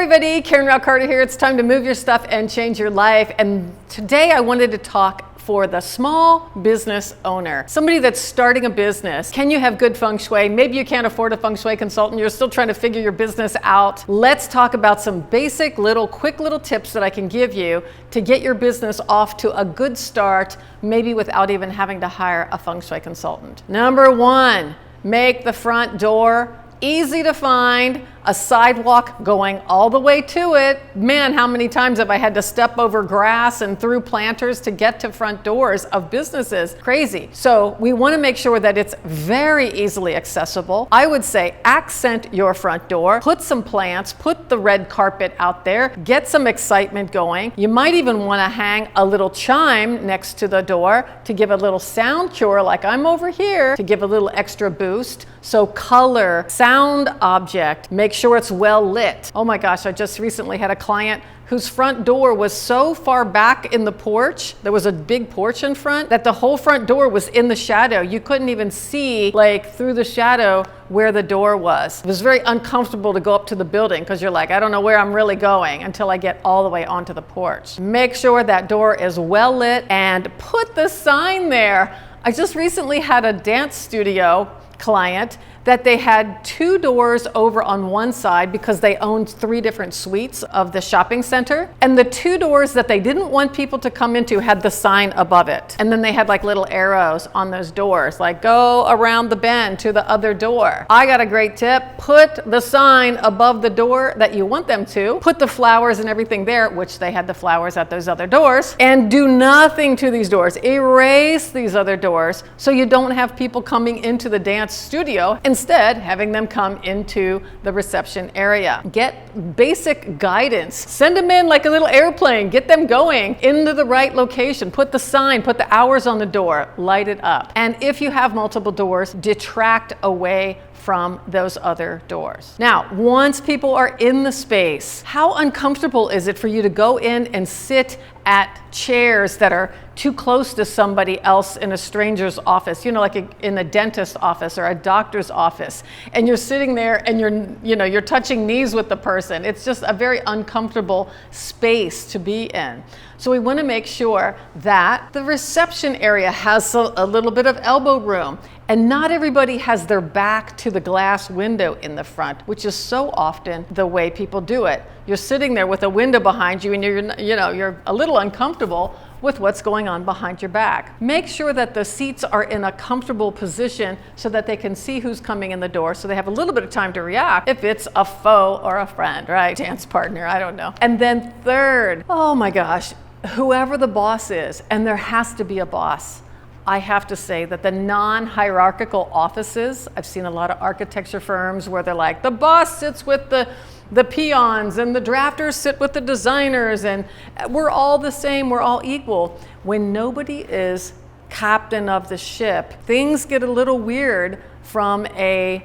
everybody, Karen Rao Carter here. It's time to move your stuff and change your life. And today I wanted to talk for the small business owner, somebody that's starting a business. Can you have good feng shui? Maybe you can't afford a feng shui consultant. You're still trying to figure your business out. Let's talk about some basic quick little tips that I can give you to get your business off to a good start, maybe without even having to hire a feng shui consultant. Number one, make the front door easy to find, a sidewalk going all the way to it. Man, how many times have I had to step over grass and through planters to get to front doors of businesses? Crazy. So we want to make sure that it's very easily accessible. I would say accent your front door, put some plants, put the red carpet out there, get some excitement going. You might even want to hang a little chime next to the door to give a little sound cure, like I'm over here, to give a little extra boost. So color, sound object, make sure it's well lit. Oh my gosh, I just recently had a client whose front door was so far back in the porch, there was a big porch in front, that the whole front door was in the shadow. You couldn't even see through the shadow where the door was. It was very uncomfortable to go up to the building because you're like, I don't know where I'm really going until I get all the way onto the porch. Make sure that door is well lit and put the sign there. I just recently had a dance studio client that they had two doors over on one side because they owned 3 different suites of the shopping center. And the 2 doors that they didn't want people to come into had the sign above it. And then they had little arrows on those doors, like go around the bend to the other door. I got a great tip. Put the sign above the door that you want them to. Put the flowers and everything there, which they had the flowers at those other doors. And do nothing to these doors. Erase these other doors so you don't have people coming into the dance studio. Instead, having them come into the reception area. Get basic guidance. Send them in like a little airplane. Get them going into the right location. Put the sign, put the hours on the door, light it up. And if you have multiple doors, detract away from those other doors. Now, once people are in the space, how uncomfortable is it for you to go in and sit at chairs that are too close to somebody else in a stranger's office, like in a dentist's office or a doctor's office, and you're sitting there and you're touching knees with the person. It's just a very uncomfortable space to be in. So we want to make sure that the reception area has a little bit of elbow room. And not everybody has their back to the glass window in the front, which is so often the way people do it. You're sitting there with a window behind you and you're a little uncomfortable with what's going on behind your back. Make sure that the seats are in a comfortable position so that they can see who's coming in the door, so they have a little bit of time to react if it's a foe or a friend, right? Dance partner, I don't know. And then third, oh my gosh, whoever the boss is, and there has to be a boss. I have to say that the non-hierarchical offices, I've seen a lot of architecture firms where they're like, the boss sits with the peons and the drafters sit with the designers and we're all the same, we're all equal. When nobody is captain of the ship, things get a little weird from a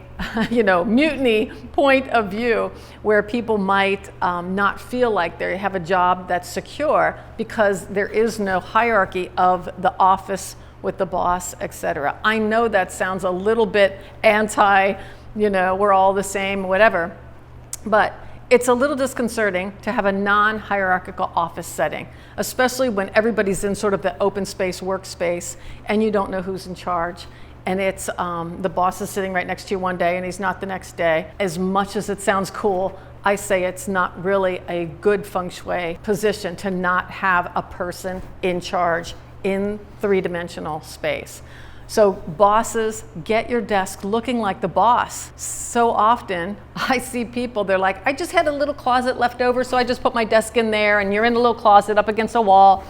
mutiny point of view, where people might not feel like they have a job that's secure because there is no hierarchy of the office with the boss, etc. I know that sounds a little bit anti, we're all the same, whatever, but it's a little disconcerting to have a non-hierarchical office setting, especially when everybody's in sort of the open space workspace and you don't know who's in charge. And it's the boss is sitting right next to you one day and he's not the next day. As much as it sounds cool, I say it's not really a good feng shui position to not have a person in charge in 3-dimensional space. So bosses, get your desk looking like the boss. So often I see people, they're like, I just had a little closet left over, so I just put my desk in there, and you're in a little closet up against a wall.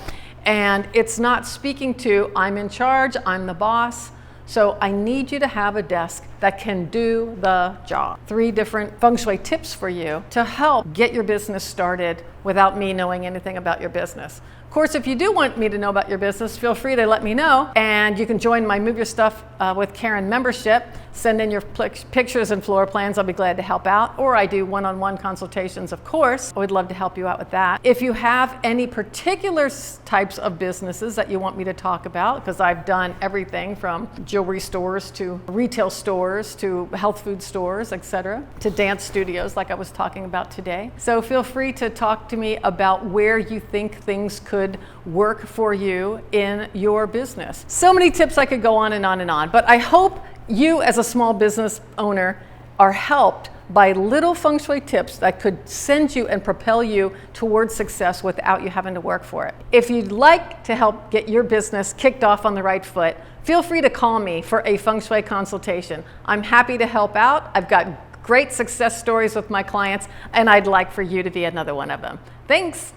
And it's not speaking to, I'm in charge, I'm the boss. So I need you to have a desk that can do the job. 3 different feng shui tips for you to help get your business started without me knowing anything about your business. Of course, if you do want me to know about your business, feel free to let me know. And you can join my Move Your Stuff with Karen membership, send in your pictures and floor plans. I'll be glad to help out. Or I do one-on-one consultations, of course. I would love to help you out with that. If you have any particular types of businesses that you want me to talk about, because I've done everything from jewelry stores to retail stores to health food stores, etc., to dance studios like I was talking about today. So feel free to talk to me about where you think things could work for you in your business. So many tips, I could go on and on and on, but I hope you as a small business owner are helped by little feng shui tips that could send you and propel you towards success without you having to work for it. If you'd like to help get your business kicked off on the right foot, feel free to call me for a feng shui consultation. I'm happy to help out. I've got great success stories with my clients, and I'd like for you to be another one of them. Thanks.